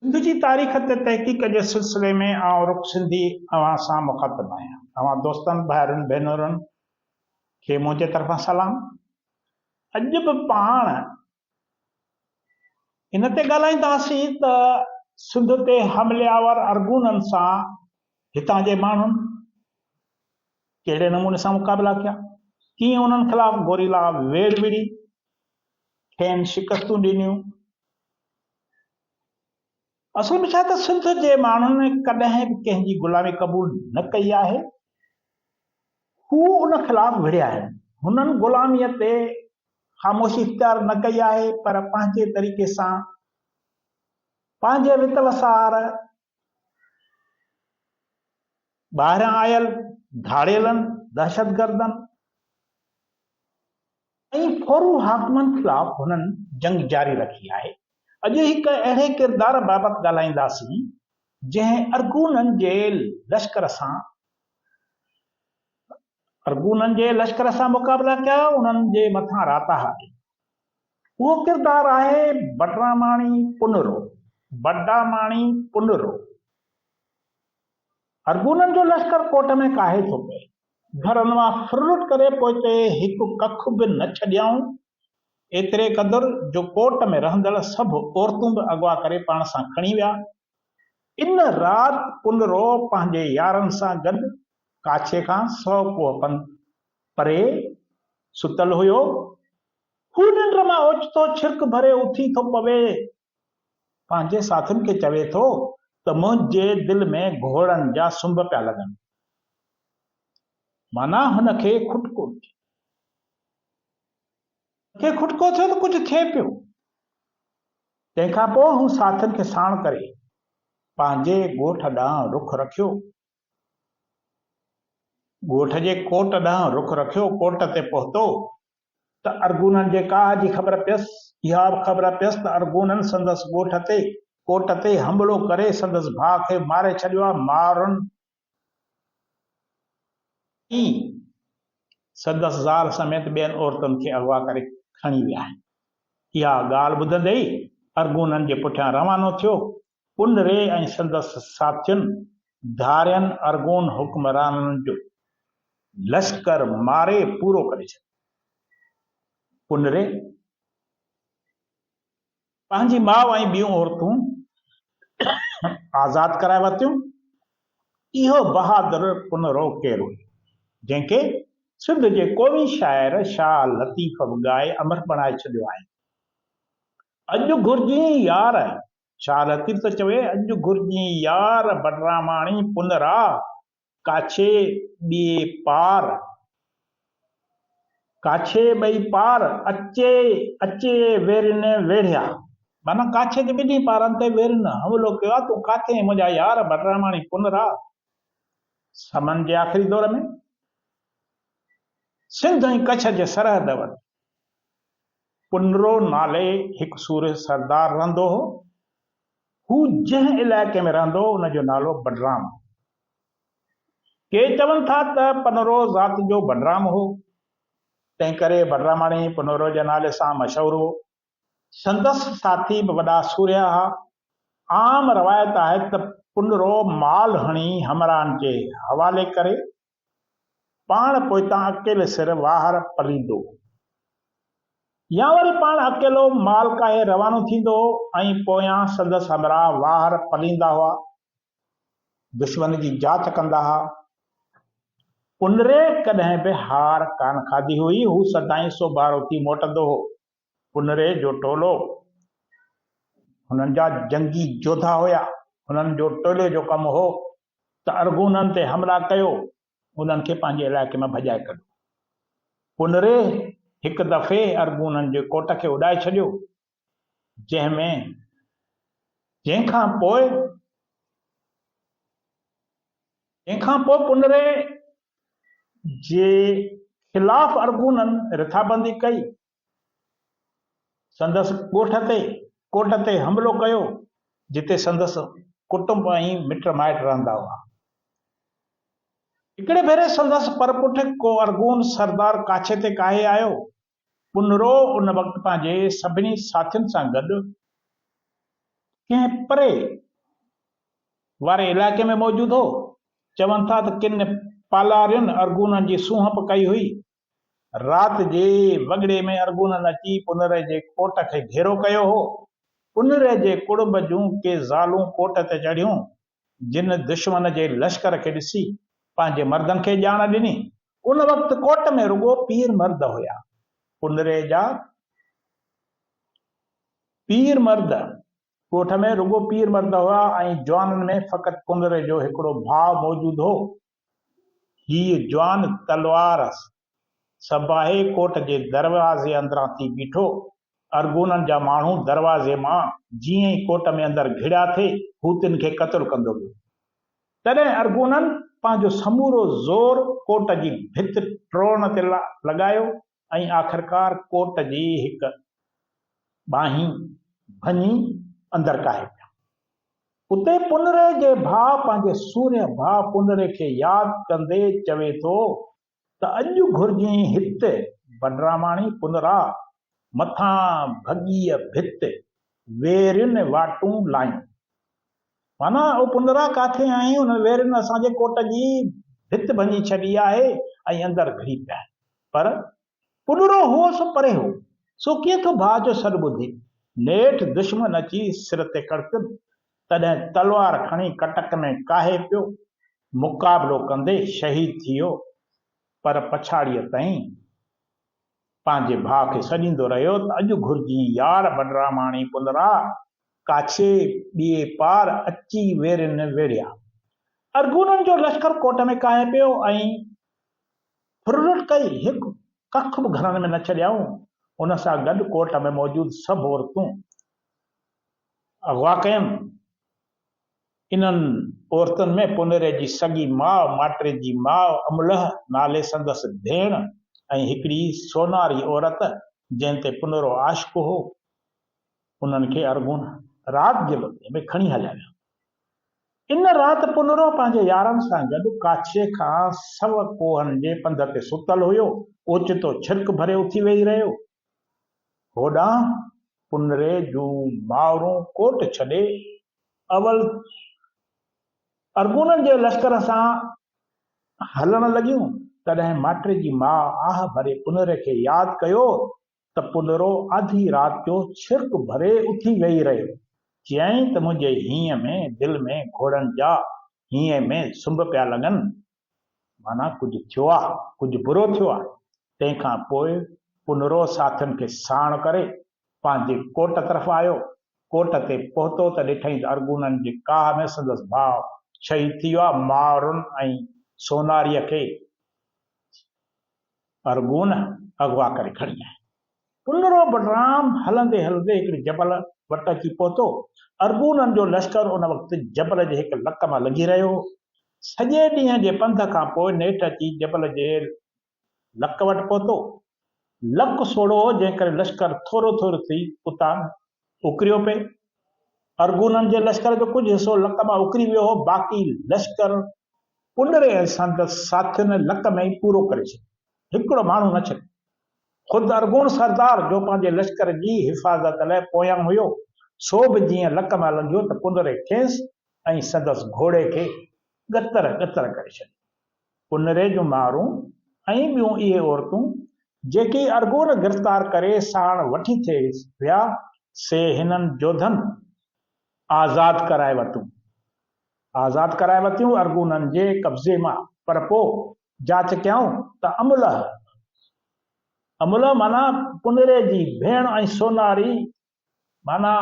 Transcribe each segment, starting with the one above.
सिंध जी तारीख़ ते तहक़ीक़ जे सिलसिले में आउं रुख सिंधी अवां सां मुख़ातिब आहियां। अवां दोस्तनि भाउरनि भेनरुनि खे मुंहिंजे तरफ़ां सलाम। अॼु बि पाण इन ते ॻाल्हाईंदासीं त सिंध ते हमलियावर अरगूननि सां हितां जे माण्हुनि कहिड़े नमूने सां मुक़ाबिला कया, कीअं उन्हनि ख़िलाफ़ गोरीला वेड़ विड़ी, खेनि शिकस्तूं ॾिनियूं। असल में छा त सिंध जे माण्हुनि कॾहिं बि कंहिंजी ग़ुलामी क़बूल न कई आहे। हू उन ख़िलाफ़ विड़िया आहिनि। हुननि ग़ुलामीअ ते ख़ामोशी इख़्तियार न कई आहे, पर पंहिंजे तरीक़े सां पंहिंजे वित वसार ॿाहिरां आयल धाड़ेलनि, दहशतगर्दनि ऐं फोरू हाकमनि ख़िलाफ़ हुननि जंग जारी रखी आहे। अॼु हिकु अहिड़े किरदार बाबति ॻाल्हाईंदासीं जंहिं अरगूननि जे लश्कर सां मुक़ाबिला कया, उन्हनि जे मथां राता हाकिम। उहो किरदार आहे बडरामाणी पुनरो। अरगूननि जो लश्कर कोट में काहे थो पए, घरनि मां फुरलुट करे पोइ हिकु कख बि न छॾियाऊं, एतिरे क़दुरु जो कोट में रहंदड़ सभु औरतूं बि अगवा करे पाण सां खणी विया। इन राति पुनरो पंहिंजे यारनि सां गॾु काछे खां 100 कोह परे सुतल हुयो। हू निंड मां ओचितो छिरक भरे उथी थो पवे, पंहिंजे साथियुनि खे चवे थो त मुंहिंजे दिलि में घोड़नि जा सुंभ पिया लॻनि। माना हुनखे खुटको थियो त कुझु थिए पियो। तंहिंखां पोइ हू साथियुनि खे साण करे पंहिंजे ॻोठ ॾांहुं रुख रखियो। ॻोठ जे कोट ॾांहुं रुख रखियो। कोट ते पहुतो त अरगूननि जे काह जी ख़बर पियसि। इहा बि ख़बर पियसि त अरगूननि संदसि कोट ते हमलो करे संदसि भाउ खे मारे छॾियो आहे। मारुनि संदसि ज़ाल समेत ॿियनि औरतुनि खे अगवा करे खणी विया आहिनि। इहा ॻाल्हि ॿुधंदे ई अरगूननि जे पुठियां रवानो थियो। पुनरे ऐं संदसि साथियुनि धारियनि अरगून हुक्मराननि जो लश्कर मारे पूरो करे छॾियो। पुनरे पंहिंजी माउ ऐं ॿियूं औरतूं आज़ाद कराए वरितियूं। इहो बहादुर पुनरो केरु हुयो जंहिंखे सिंध जे क़ौमी शाइर शाह लतीफ़ बि ॻाए अमर बणाए छॾियो आहे। अॼु घुर्जी यार, शाह लतीफ़ त चवे, अॼु घुर्जी यार बडरामाणी पुनरा, काछे ॿई पार अचे वेरने वेढ़िया। माना काछे जे ॿिन्ही पारनि ते वेरन हमलो कयो आहे। तूं काथे मुंहिंजा यार बडरामाणी पुनरा। समन जे आख़िरी दौर में सिंध ऐं कच्छ जे सरहद वटि पुनरो नाले हिकु सूर सरदार रहंदो हो। हू जंहिं इलाइक़े में रहंदो हो उनजो नालो बडराम। के चवनि था त पुनरो ज़ात जो बडराम हो, तंहिं करे बडरामाणी पुनरो जे नाले सां मशहूरु हो। संदसि साथी बि वॾा सूरिया हुआ। आम रवायत आहे त पुनरो माल हणी हमराहनि जे हवाले करे पाण पोइतां अकेले सिर वाहर पलींदो, या वरी पाण अकेलो माल काहे रवानो थींदो ऐं पोयां संदसि हमराह वाहर पलींदा हुआ, दुश्मन जी जाच कंदा हुआ। पुनरे कॾहिं बि हार कान खाधी हुई। हू सदाईं सोभारो थी मोटंदो हो। पुनरे जो टोलो हुननि जा जंगी जोधा हुया। हुननि जो टोले जो कमु हो त अरगूननि ते हमला कयो, उन्हनि खे पंहिंजे इलाइक़े में भॼाए कढो। पुनरे हिकु दफ़े अरगूननि जे कोट खे उॾाए छॾियो, जंहिंखां पोइ पुनरे जे ख़िलाफ़ अरगूननि रिथाबंदी कई, संदसि कोट ते हमलो कयो, जिते संदसि कुटुंब ऐं मिट माइट रहंदा हुआ। हिकिड़े भेरे संदसि परपुठ को अरगून सरदार काछे ते काहे आयो। पुनरो उन वक़्तु पंहिंजे सभिनी साथियुनि सां गॾु कंहिं परे वारे इलाइक़े में मौजूदु हो। चवनि था त किन पालारियुनि अर्गुननि जी सूंहप कई हुई। राति जे वॻड़े में अर्गुननि अची पुनर जे कोट खे घेरो कयो हो। पुनर जे कुड़ब जूं के ज़ालूं कोट ते चढ़ियूं, जिन दुश्मन जे लश्कर खे ॾिसी पंहिंजे मर्दनि खे ॼाण ॾिनी। उन वक़्तु कोट में रुगो पीर मर्द हुया। पुनरे जा पीर मर्द, कोठ में रुगो पीर मर्द हुआ ऐं जवाननि में फ़क़ति पुनर जो हिकिड़ो भाउ मौजूदु हो। हीउ जवान तलवार सबाहे कोट जे दरवाज़े अंदरां थी बीठो। अर्गुननि जा माण्हू दरवाज़े मां जीअं ई कोट में अंदरि घिड़िया थे, हू तिन खे क़त्ल कंदो वियो। तॾहिं अर्गुननि पंहिंजो समूरो ज़ोर कोट जी भित टोड़ण ते लॻायो ऐं आख़िरकार कोट जी हिकु बाही भञी अंदरि काहे पिया। उते पुनर जे भाउ पंहिंजे सूर्य भाउ पुनर खे यादि कंदे चवे थो त अॼु घुर्जी हिते बडरामाणी पुनरा मथां भॻीअ भित वेरियुनि वाटूं लायूं। माना ओ पुनरा काथे आई, उन वेरियुनि असांजे कोट जी भित भञी छॾी आहे ऐं अंदरि घिड़ी पिया। पर पुनरो हो सो परे हो, सो कीअं थो भाउ जो सॾु ॿुधे। नेठि दुश्मन अची सिर ते कड़कनि, तॾहिं तलवार खणी कटक में काहे पियो। मुक़ाबिलो कंदे शहीद थी वियो, पर पछाड़ीअ ताईं पंहिंजे भाउ खे सॾींदो रहियो त अॼु घुर्जी यार बडरामाणी पुनरा, काछे ॿिए पार अची वेरियुनि वेड़िया। अर्गुननि जो लश्कर कोट में काहे पियो ऐं फुरट कई, हिकु कख बि घरनि में न छॾियाऊं। उन सां गॾु कोट में मौजूदु सभु औरतूं अगवा कयनि। इन्हनि औरतुनि में पुनरे जी सॻी माउ, माटे जी माउ अमलह नाले संदसि भेण ऐं हिकिड़ी सोनारी औरत जंहिं ते पुनरो आशिक़ हो। उन्हनि खे अर्गुन राति जे बदिले में खणी हलिया विया। इन राति पुनरो पंहिंजे यारनि सां गॾु काछे खां 100 कोहनि जे पंध ते सुतल हुयो। ओचितो छिरक भरे उथी वेही रहियो। होॾां पुनरे जूं मावरूं कोट छॾे अवल अर्गुननि जे लश्कर सां हलण लॻियूं। तॾहिं माटे जी माउ आह भरे पुनर खे यादि कयो त पुनरो आधी राति जो छिरक भरे उथी वेही रहियो। चयईं त मुंहिंजे हीअं में दिलि में घोड़नि जा हीअं में सुंभ पिया लॻनि। माना कुझु थियो आहे, कुझु बुरो थियो आहे। तंहिंखां पोइ पुनरो साथियुनि खे साण करे पंहिंजे कोट तरफ़ आयो। कोट ते पहुतो त ॾिठईं त अर्गुननि जे काह में संदसि भाउ शहीद थी वियो आहे। मावरुनि ऐं सोनारीअ खे अर्गुन अगवा करे खणी आया। पुनरो बडराम हलंदे हलंदे हिकिड़े जबल वटि अची पहुतो। अर्गुननि जो लश्कर उन वक़्तु जबल जे हिकु लक मां लॻी रहियो। सॼे ॾींहं जे पंध खां पोइ नेठि अची जबल जे लक वटि पहुतो। लक सोड़ो हो, जंहिं करे लश्कर थोरो थोरो थी उतां उकिरियो पिए। अर्गुननि जे लश्कर जो कुझु हिसो लक मां उकिरी वियो हो। बाक़ी लश्कर पुनरे ऐं संदसि साथियुनि लक में ई पूरो करे छॾियो। हिकिड़ो माण्हू न छॾियो। ख़ुदि अर्गुन सरदार जो पंहिंजे लश्कर जी हिफ़ाज़त लाइ पोयां हुयो, सो बि जीअं लक मां लंघियो त पुनरे खेसि ऐं संदसि घोड़े खे गतर गतर करे छॾियो। पुनरे जूं मारूं ऐं ॿियूं इहे औरतूं जेकी अर्गुन गिरफ़्तार करे साण वठी थे विया, से हिननि जोधनि आज़ाद कराए वरितियूं अर्गुननि जे कब्ज़े मां। पर पोइ जांच कयऊं त अमलह माना पुनरे जी भेण ऐं सोनारी माना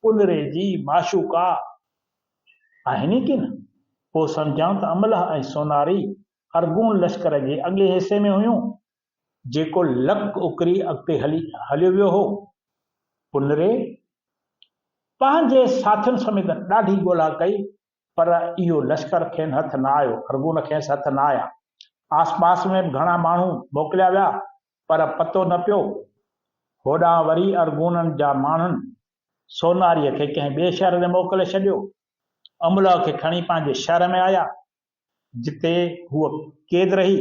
पुनरे जी माशूका आहिनि की न। पोइ सम्झां त अमलह ऐं सोनारी अर्गुन लश्कर जे अॻे हिसे में हुयूं, जेको लक उकरी अॻिते हलियो वियो हो। पुनरे पंहिंजे साथियुनि समेत ॾाढी ॻोल्हा कई, पर इहो लश्कर खेनि हथ न आयो। अर्गुन खेसि हथ न आया। आसपास में बि घणा माण्हू मोकिलिया विया, पर पतो न पियो। होॾां वरी अर्गुननि जा माण्हुनि सोनारीअ खे कंहिं ॿिए शहर में मोकिले छॾियो। अमलह खे खणी पंहिंजे शहर में आया, जिते हूअ क़ैद रही।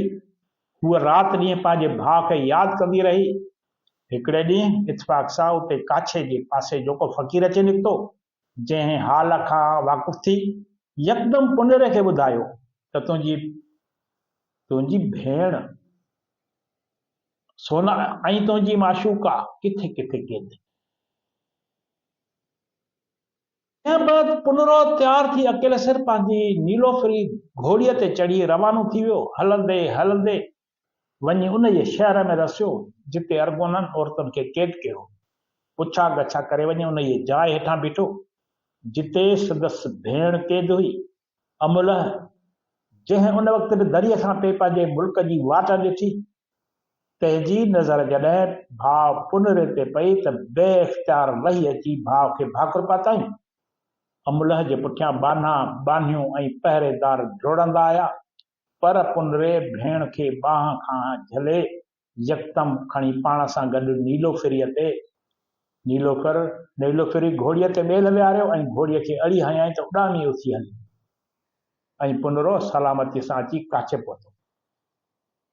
हूअ राति ॾींहुं पंहिंजे भाउ खे यादि कंदी रही। हिकिड़े ॾींहुं इत्फाक़ सां उते काछे जे पासे जेको फ़क़ीर अची निकितो। जंहिं हाल खां वाक़ुफ़ थी यकदम पुनर खे ॿुधायो त तुंहिंजी भेण सोना ऐं तुंहिंजी माशूका किथे किथे क़ैद। तंहिं बैदि पुनरो तयारु थी अकेले सिर पंहिंजी नीलोफरी घोड़ीअ ते चढ़ी रवानो थी वियो। हलंदे हलंदे वञी उन जे शहर में रसियो जिते अरगोननि औरतुनि खे क़ैद कयो। पुछा गछा करे वञी उन जी जाइ हेठां बीठो जिते संदसि भेण क़ैद हुई अमुलह, जंहिं उन वक़्त बि दरीअ खां पे पंहिंजे मुल्क जी वाट ॾिठी। तंहिंजी नज़र जॾहिं भाउ पुनर ते पई त बेइख्तियार लही अची भाउ खे भाकुर पाताईं। अमुलह जे पुठियां बाना बानियूं ऐं पहरेदार डोड़ंदा आया, पर पुनरे भेण खे बाह खां झले यकदम खणी पाण सां गॾु नीलोफरी घोड़ीअ ते ॿेल विहारियो ऐं घोड़ीअ खे अड़ी हयाईं त उॾामी उथी हली ऐं पुनरो सलामतीअ सां अची काछे पहुतो।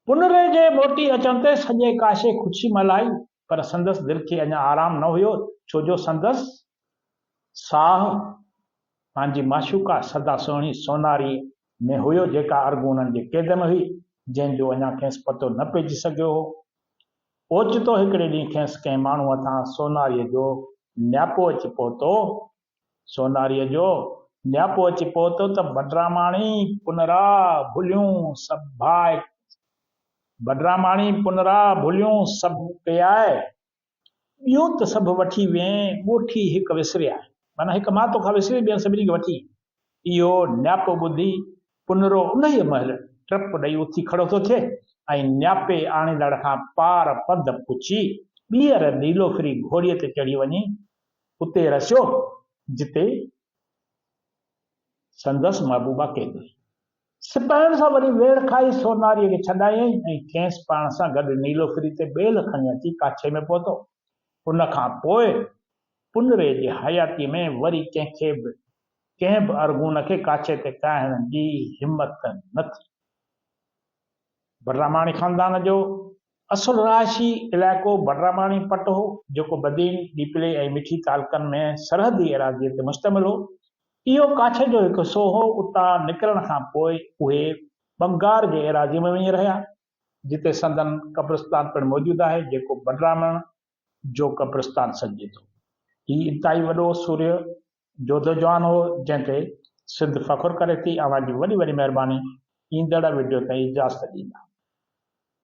पुनरे जे मोटी अचण ते सॼे काशे ख़ुशी मल्हाई, पर संदसि दिलि खे अञा आराम न हुयो, छो जो संदसि साह पंहिंजी माशूका सदा सुहिणी सोनारी में हुयो जेका अरगोननि जे क़ैद में हुई, जंहिंजो अञा खेसि पतो न पइजी सघियो हो। ओचितो हिकिड़े ॾींहुं खेसि कंहिं माण्हू हथां सोनारीअ जो न्यापो अची पहुतो त बडरामाणी पुनरा भुलियूं सभु कयाए, ॿियूं त सभु वठी वें, ॻोठी हिकु विसरिया, माना हिकु मां तोखां विसरी ॿियनि सभिनी खे वठी। इहो न्यापो ॿुधी पुनरो उन ई महिल टप ॾेई उथी खड़ो थो थिए ऐं न्यापे आणींदड़ खां पार पद पुछी ॿीहर नीलोफरी घोड़ीअ ते चढ़ी वञी उते रसियो जिते संदसि महबूबा क़ैद हुई। सिपाहियुनि सां वरी वेड़ खाई सोनारीअ खे छॾायईं ऐं खेसि पाण सां गॾु नीलोफरी ते ॿेल खणी अची काछे में पहुतो। उन खां पोइ पुनरे जे हयातीअ में वरी कंहिं बि अरगून खे काछे ते काइण जी हिमत न थी। बडरामाणी ख़ानदान जो असुल रहायशी इलाइक़ो बडरामाणी पट हो, जेको बदीन, डीपले ऐं मिठी तालुकनि में सरहदी एराज़ीअ ते मुश्तमिल हो। इहो काछे जो हिकु हिसो हो। उतां निकिरण खां पोइ उहे बंगार जे एराज़ी में वञी रहिया, जिते संदन कब्रिस्तान पिणु मौजूदु आहे, जेको बडरामण जो कब्रिस्तान सॾिजे थो। हीउ इंतिहाई वॾो सूर्य जोधजवान हो, जंहिं ते सिंध फ़ख़ुरु करे थी। अव्हां जी वॾी वॾी महिरबानी। ईंदड़ वीडियो ताईं इजाज़त ॾींदा।